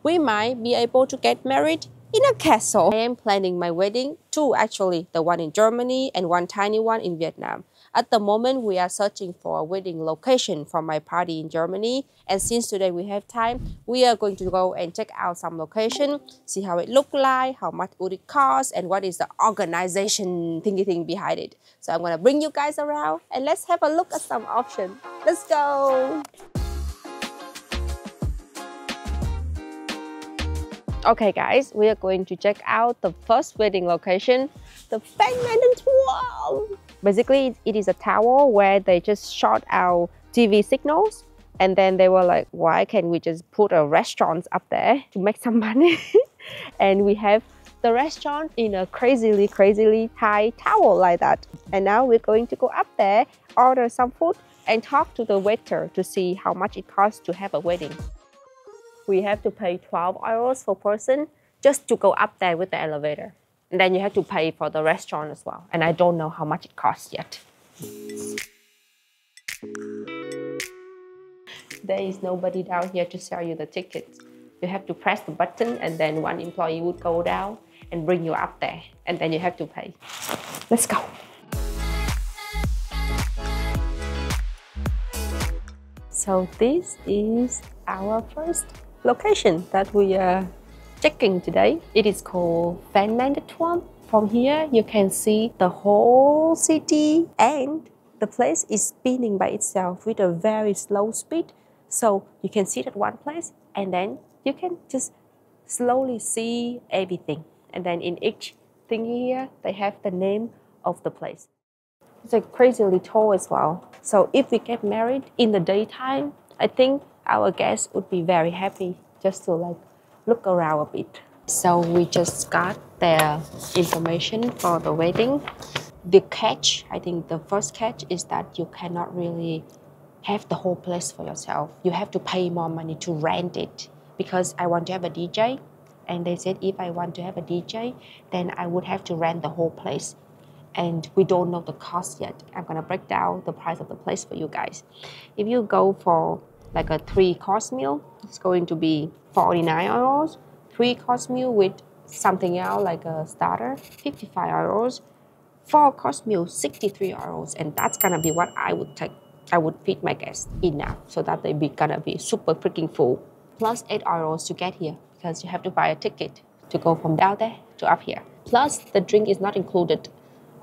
We might be able to get married in a castle. I am planning my wedding, two actually, the one in Germany and one tiny one in Vietnam. At the moment, we are searching for a wedding location for my party in Germany. And since today we have time, we are going to go and check out some location, see how it look like, how much would it cost, and what is the organization thingy thing behind it. So I'm gonna bring you guys around and let's have a look at some options. Let's go! Okay guys, we are going to check out the first wedding location, the Fan Turm. Basically, it is a tower where they just shot out TV signals, and then they were like, why can't we just put a restaurant up there to make some money? And we have the restaurant in a crazily high tower like that. And now we're going to go up there, order some food, and talk to the waiter to see how much it costs to have a wedding. We have to pay 12 euros per person just to go up there with the elevator. And then you have to pay for the restaurant as well. And I don't know how much it costs yet. There is nobody down here to sell you the tickets. You have to press the button and then one employee would go down and bring you up there. And then you have to pay. Let's go. So this is our first location that we are checking today. It is called Fan Turm. From here, you can see the whole city and the place is spinning by itself with a very slow speed. So you can sit at one place and then you can just slowly see everything. And then in each thing here, they have the name of the place. It's like crazily tall as well. So if we get married in the daytime, I think our guests would be very happy just to like look around a bit. So we just got their information for the wedding. The catch, I think the first catch is that you cannot really have the whole place for yourself. You have to pay more money to rent it because I want to have a DJ. And they said if I want to have a DJ, then I would have to rent the whole place. And we don't know the cost yet. I'm gonna break down the price of the place for you guys. If you go for like a 3-course meal, it's going to be 49 euros. 3-course meal with something else like a starter, 55 euros. 4-course meal, 63 euros. And that's gonna be what I would take. I would feed my guests enough so that they gonna be super freaking full. Plus 8 euros to get here because you have to buy a ticket to go from down there to up here. Plus the drink is not included.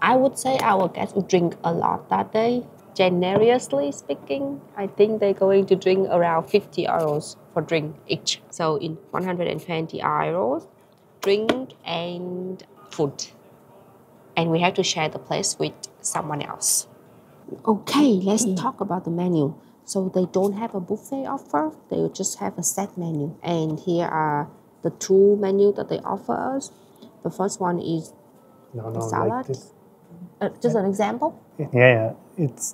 I would say our guests would drink a lot that day. Generously speaking, I think they're going to drink around 50 euros for drink each. So in 120 euros, drink and food. And we have to share the place with someone else. Okay, let's talk about the menu. So they don't have a buffet offer, they just have a set menu. And here are the 2 menus that they offer us. The first one is salad. Like this. Just an example? Yeah.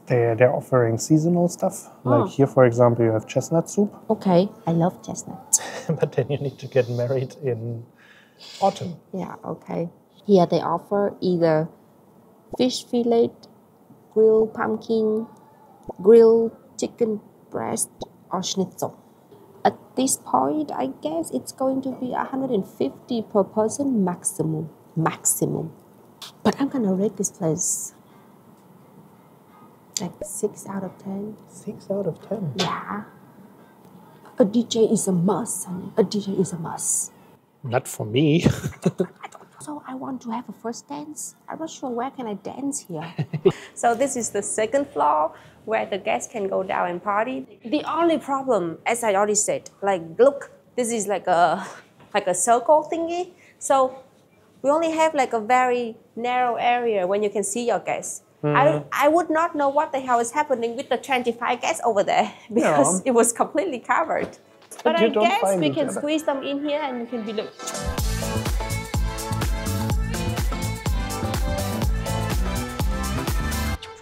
They're offering seasonal stuff. Like here, for example, you have chestnut soup. Okay, I love chestnuts. But then you need to get married in autumn. Yeah, okay. Here they offer either fish fillet, grilled pumpkin, grilled chicken breast, or schnitzel. At this point, I guess it's going to be 150 per person maximum. But I'm gonna rate this place like 6 out of 10. 6 out of 10? Yeah. A DJ is a must, honey. A DJ is a must. Not for me. So I want to have a first dance. I'm not sure where can I dance here. So this is the second floor where the guests can go down and party. The only problem, as I already said, like look, this is like a circle thingy. So we only have like a very narrow area when you can see your guests. I would not know what the hell is happening with the 25 guests over there because it was completely covered. But I guess we can squeeze them in here and you can be look.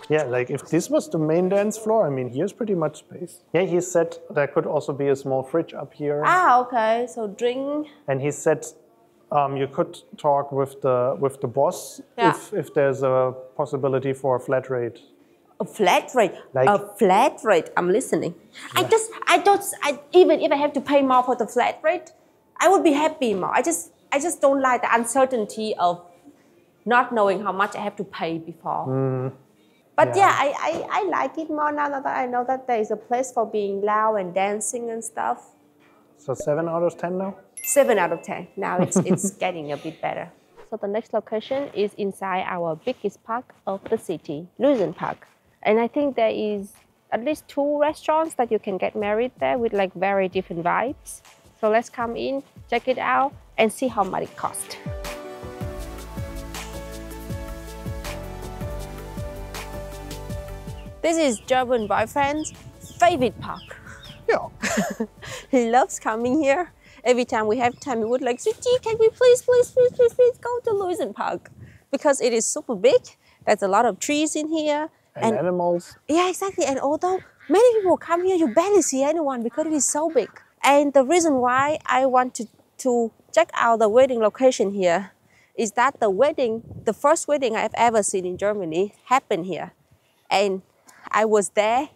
Yeah, like if this was the main dance floor, I mean, here's pretty much space. Yeah, he said there could also be a small fridge up here. Ah, okay, so drink. And he said you could talk with the boss if there's a possibility for a flat rate. A flat rate. Like, a flat rate. I'm listening. Yeah. I even if I have to pay more for the flat rate, I would be happy more. I just don't like the uncertainty of not knowing how much I have to pay before. But yeah, I like it more now that I know that there is a place for being loud and dancing and stuff. So 7 out of 10 now? 7 out of 10. Now it's getting a bit better. So the next location is inside our biggest park of the city, Luyen Park. And I think there is at least 2 restaurants that you can get married there with like very different vibes. So let's come in, check it out, and see how much it costs. This is German boyfriend's favorite park. Yeah. He loves coming here. Every time we have time, we would like, sweetie, can we please go to Luyen Park? Because it is super big. There's a lot of trees in here. And animals. Yeah, exactly. And although many people come here, you barely see anyone because it is so big. And the reason why I want to check out the wedding location here is that the first wedding I've ever seen in Germany happened here. And I was there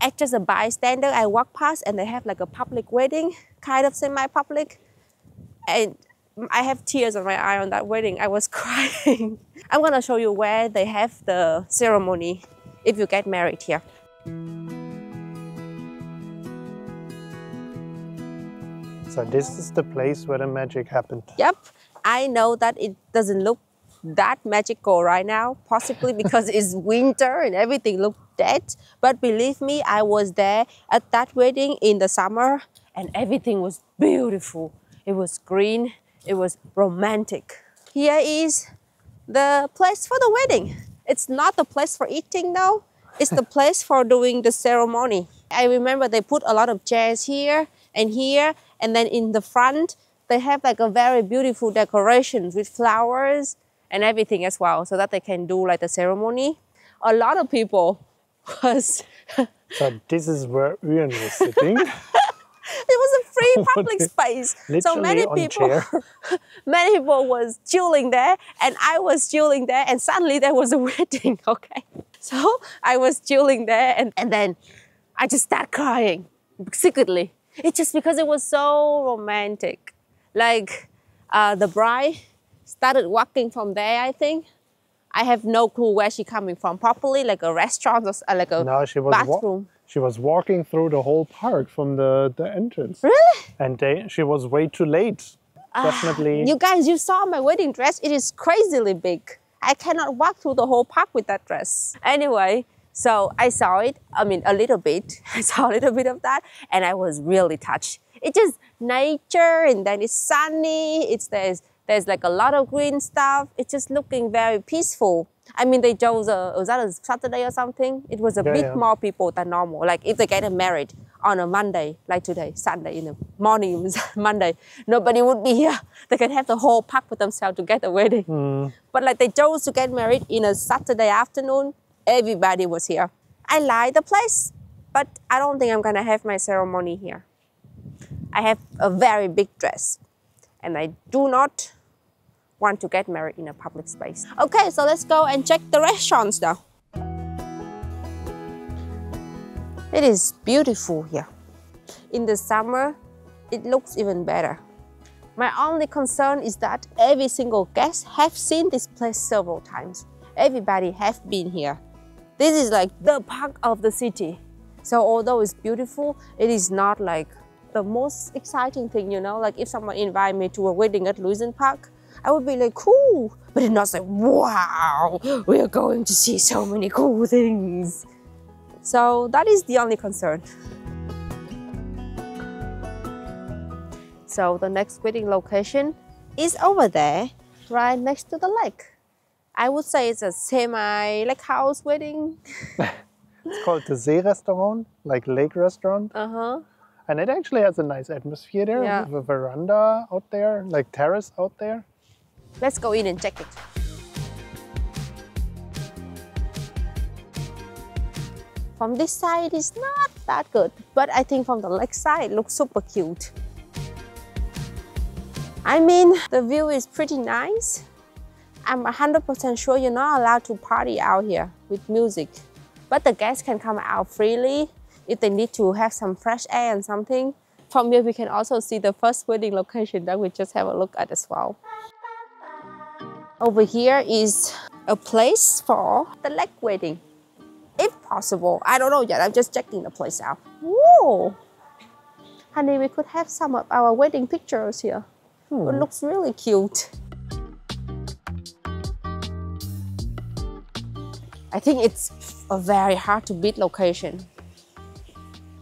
as just a bystander. I walked past and they have like a public wedding, kind of semi-public. And I have tears on my eye on that wedding. I was crying. I'm gonna show you where they have the ceremony if you get married here. So this is the place where the magic happened. Yep. I know that it doesn't look that magical right now, possibly because it's winter and everything looks dead. But believe me, I was there at that wedding in the summer and everything was beautiful. It was green, it was romantic. Here is the place for the wedding. It's not the place for eating though, it's the place for doing the ceremony. I remember they put a lot of chairs here, and then in the front, they have like a very beautiful decorations with flowers and everything as well, so that they can do like the ceremony. A lot of people was... So this is where Uyen was sitting. It was a free public space. So many people, many people was chilling there, and I was chilling there, and suddenly there was a wedding, okay? So I was chilling there, and then I just started crying secretly. It's just because it was so romantic. Like the bride started walking from there, I think. I have no clue where she's coming from properly, like a restaurant or like a bathroom. She was walking through the whole park from the entrance. Really? And she was way too late. Definitely. You guys, you saw my wedding dress. It is crazily big. I cannot walk through the whole park with that dress. Anyway, so I saw it, I mean, a little bit. I saw a little bit of that and I was really touched. It's just nature and then it's sunny. There's like a lot of green stuff. It's just looking very peaceful. I mean, they chose was that a Saturday or something? It was a bit more people than normal. Like if they get married on a Monday, like today, Sunday in the morning, Monday, nobody would be here. They can have the whole park for themselves to get a wedding. But like they chose to get married in a Saturday afternoon, everybody was here. I like the place, but I don't think I'm gonna have my ceremony here. I have a very big dress and I do not want to get married in a public space. Okay, so let's go and check the restaurants now. It is beautiful here. In the summer, it looks even better. My only concern is that every single guest have seen this place several times. Everybody have been here. This is like the park of the city. So although it's beautiful, it is not like the most exciting thing, you know? Like if someone invite me to a wedding at Luyen Park, I would be like, cool, but it's not like, wow, we are going to see so many cool things. So that is the only concern. So the next wedding location is over there, right next to the lake. I would say it's a semi-lake house wedding. It's called the See Restaurant, like lake restaurant. And it actually has a nice atmosphere there, with a veranda out there, like terrace out there. Let's go in and check it. From this side, it's not that good, but I think from the lake side, it looks super cute. I mean, the view is pretty nice. I'm 100% sure you're not allowed to party out here with music, but the guests can come out freely if they need to have some fresh air and something. From here, we can also see the first wedding location that we just have a look at as well. Over here is a place for the leg wedding, if possible. I don't know yet, I'm just checking the place out. Whoa! Honey, we could have some of our wedding pictures here. It looks really cute. I think it's a very hard to beat location.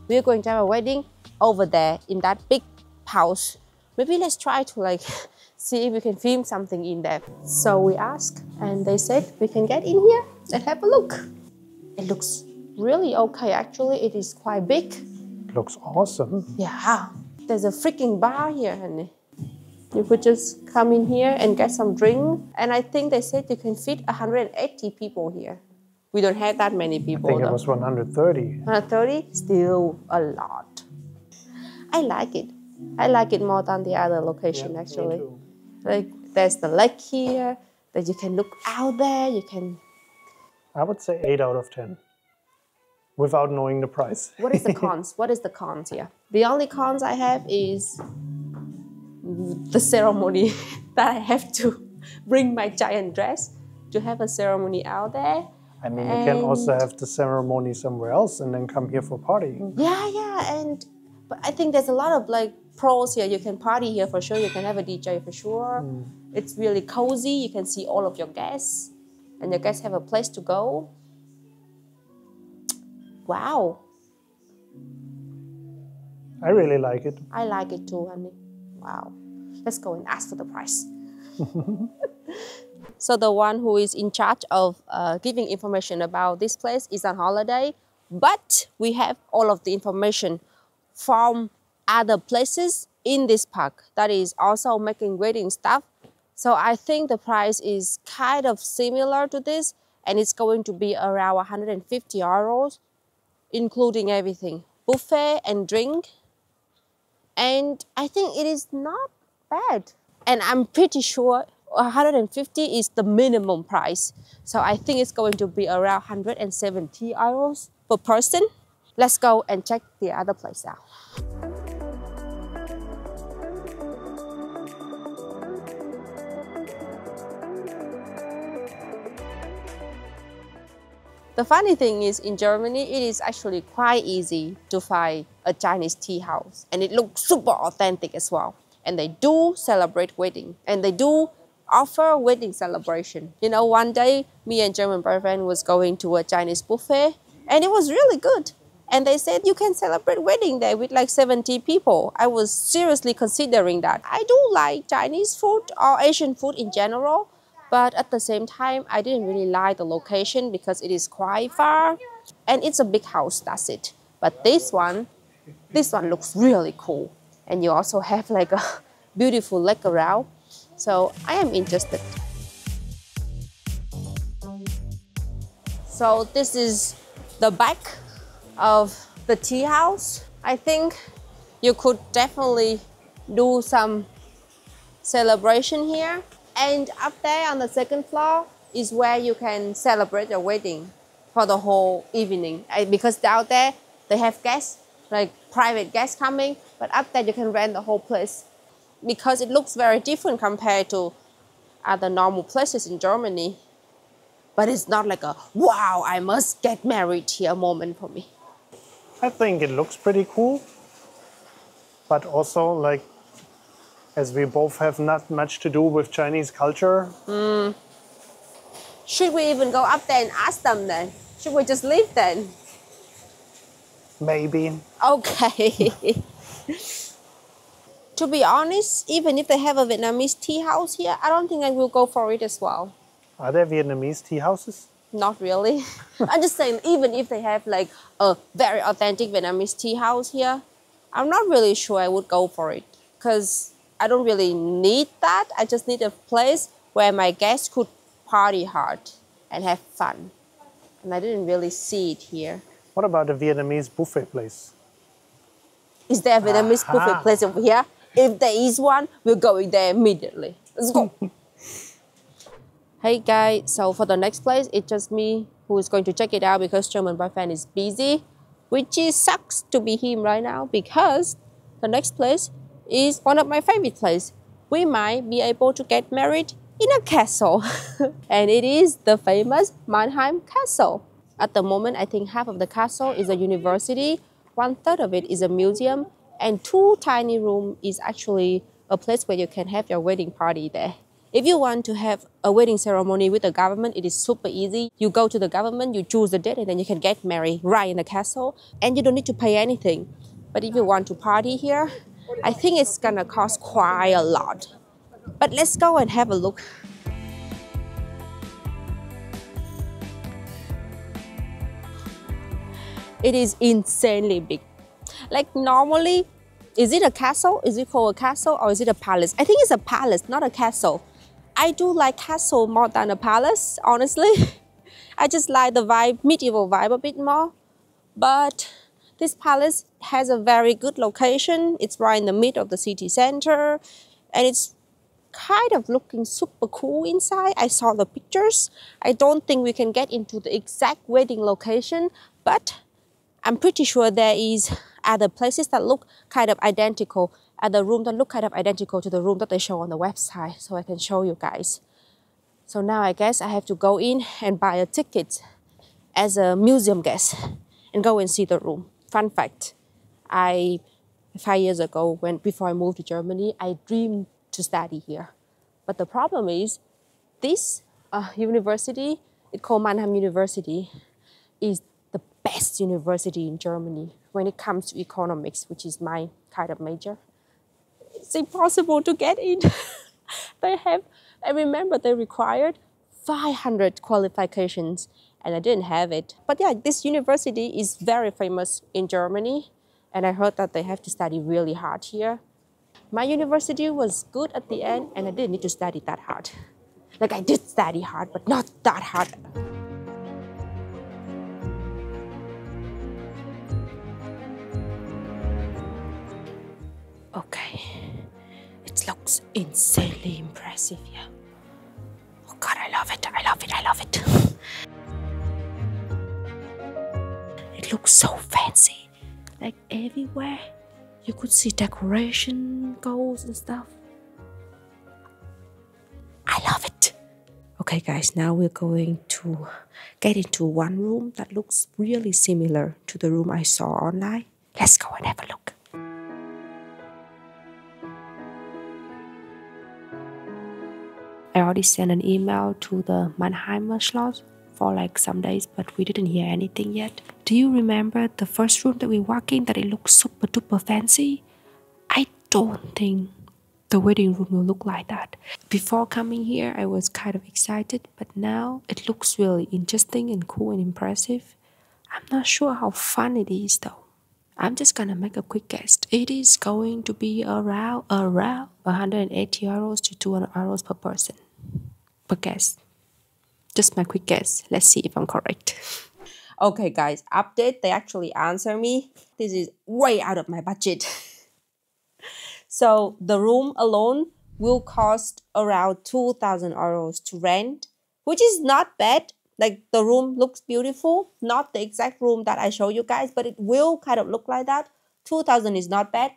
We're going to have a wedding over there in that big house. Maybe let's try to see if we can film something in there. So we asked and they said we can get in here and have a look. It looks really okay actually. It is quite big. It looks awesome. Yeah. There's a freaking bar here, honey. You could just come in here and get some drink. And I think they said you can fit 180 people here. We don't have that many people. I think it was 130. 130? Still a lot. I like it. I like it more than the other location actually. Me too. There's the lake here, that you can look out there, you can... I would say 8 out of 10. Without knowing the price. What is the cons? What is the cons here? The only cons I have is the ceremony that I have to bring my giant dress to have a ceremony out there. I mean, you can also have the ceremony somewhere else and then come here for partying. Yeah, but I think there's a lot of pros here. You can party here for sure. You can have a DJ for sure. It's really cozy. You can see all of your guests, and your guests have a place to go. Wow. I really like it. I like it too, honey. Wow. Let's go and ask for the price. So the one who is in charge of giving information about this place is on holiday, but we have all of the information from other places in this park that is also making wedding stuff. So I think the price is kind of similar to this, and it's going to be around 150 euros, including everything, buffet and drink. And I think it is not bad. And I'm pretty sure 150 is the minimum price. So I think it's going to be around 170 euros per person. Let's go and check the other place out. The funny thing is, in Germany, it is actually quite easy to find a Chinese tea house. And it looks super authentic as well. And they do celebrate wedding. And they do offer wedding celebration. You know, one day, me and German boyfriend was going to a Chinese buffet. And it was really good. And they said, you can celebrate wedding there with 70 people. I was seriously considering that. I do like Chinese food or Asian food in general. But at the same time, I didn't really like the location because it is quite far. And it's a big house, that's it. But this one looks really cool. And you also have a beautiful lake around. So I am interested. So this is the back of the tea house. I think you could definitely do some celebration here. And up there on the second floor is where you can celebrate your wedding for the whole evening. Because down there, they have guests, private guests coming, but up there you can rent the whole place. Because it looks very different compared to other normal places in Germany. But it's not like a, wow, I must get married here moment for me. I think it looks pretty cool. But also, as we both have not much to do with Chinese culture. Should we even go up there and ask them then? Should we just leave then? Maybe. Okay. To be honest, even if they have a Vietnamese tea house here, I don't think I will go for it as well. Are there Vietnamese tea houses? Not really. I'm just saying, even if they have a very authentic Vietnamese tea house here, I'm not really sure I would go for it. Because I don't really need that. I just need a place where my guests could party hard and have fun. And I didn't really see it here. What about a Vietnamese buffet place? Is there a Vietnamese buffet place over here? If there is one, we're going there immediately. Let's go. Hey guys, so for the next place, it's just me who is going to check it out because German boyfriend is busy, which is sucks to be him right now because the next place is one of my favorite places. We might be able to get married in a castle. And it is the famous Mannheim Castle. At the moment, I think half of the castle is a university, 1/3 of it is a museum, and 2 tiny rooms is actually a place where you can have your wedding party there. If you want to have a wedding ceremony with the government, it is super easy. You go to the government, you choose the date, and then you can get married right in the castle, and you don't need to pay anything. But if you want to party here, I think it's gonna cost quite a lot. But let's go and have a look. It is insanely big. Like normally, is it a castle? Is it called a castle or is it a palace? I think it's a palace, not a castle. I do like castle more than a palace, honestly. I just like the vibe, medieval vibe a bit more. But this palace has a very good location. It's right in the middle of the city center. And it's kind of looking super cool inside. I saw the pictures. I don't think we can get into the exact wedding location, but I'm pretty sure there is other places that look kind of identical, other rooms that look kind of identical to the room that they show on the website, so I can show you guys. So now I guess I have to go in and buy a ticket as a museum guest and go and see the room. Fun fact, 5 years ago, before I moved to Germany, I dreamed to study here. But the problem is, this university, it's called Mannheim University, is the best university in Germany when it comes to economics, which is my kind of major. It's impossible to get in. I remember they required 500 qualifications and I didn't have it. But yeah, this university is very famous in Germany and I heard that they have to study really hard here. My university was good at the end and I didn't need to study that hard. Like I did study hard, but not that hard. Okay, it looks insanely impressive here. Oh God, I love it, I love it, I love it. It looks so fancy, like everywhere. You could see decoration, goals and stuff. I love it. Okay guys, now we're going to get into one room that looks really similar to the room I saw online. Let's go and have a look. I already sent an email to the Mannheimer Schloss for like some days, but we didn't hear anything yet. Do you remember the first room that we walked in that it looked super duper fancy? I don't think the wedding room will look like that. Before coming here, I was kind of excited, but now it looks really interesting and cool and impressive. I'm not sure how fun it is though. I'm just gonna make a quick guess. It is going to be around 180 euros to 200 euros per person. Per guest. Just my quick guess. Let's see if I'm correct. Okay guys, update. They actually answer me. This is way out of my budget. So the room alone will cost around 2,000 euros to rent, which is not bad. Like the room looks beautiful, not the exact room that I show you guys, but it will kind of look like that. 2,000 is not bad.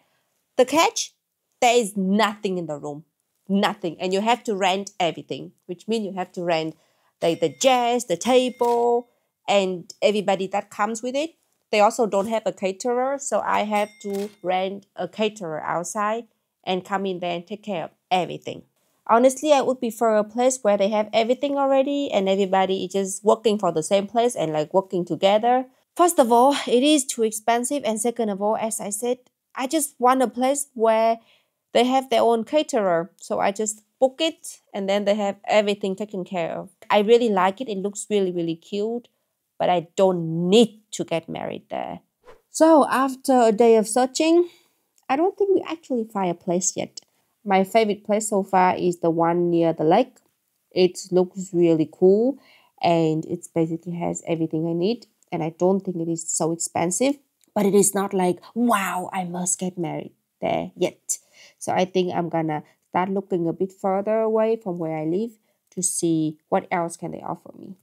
The catch, there is nothing in the room, nothing. And you have to rent everything, which means you have to rent the chairs, the table, and everybody that comes with it. They also don't have a caterer, so I have to rent a caterer outside and come in there and take care of everything. Honestly, I would prefer a place where they have everything already and everybody is just working for the same place and like working together. First of all, it is too expensive, and second of all, as I said, I just want a place where they have their own caterer. So I just book it and then they have everything taken care of. I really like it. It looks really, really cute, but I don't need to get married there. So after a day of searching, I don't think we actually find a place yet. My favorite place so far is the one near the lake. It looks really cool and it basically has everything I need. And I don't think it is so expensive, but it is not like, wow, I must get married there yet. So I think I'm gonna start looking a bit further away from where I live to see what else can they offer me.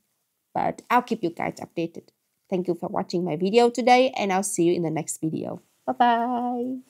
But I'll keep you guys updated. Thank you for watching my video today and I'll see you in the next video. Bye-bye.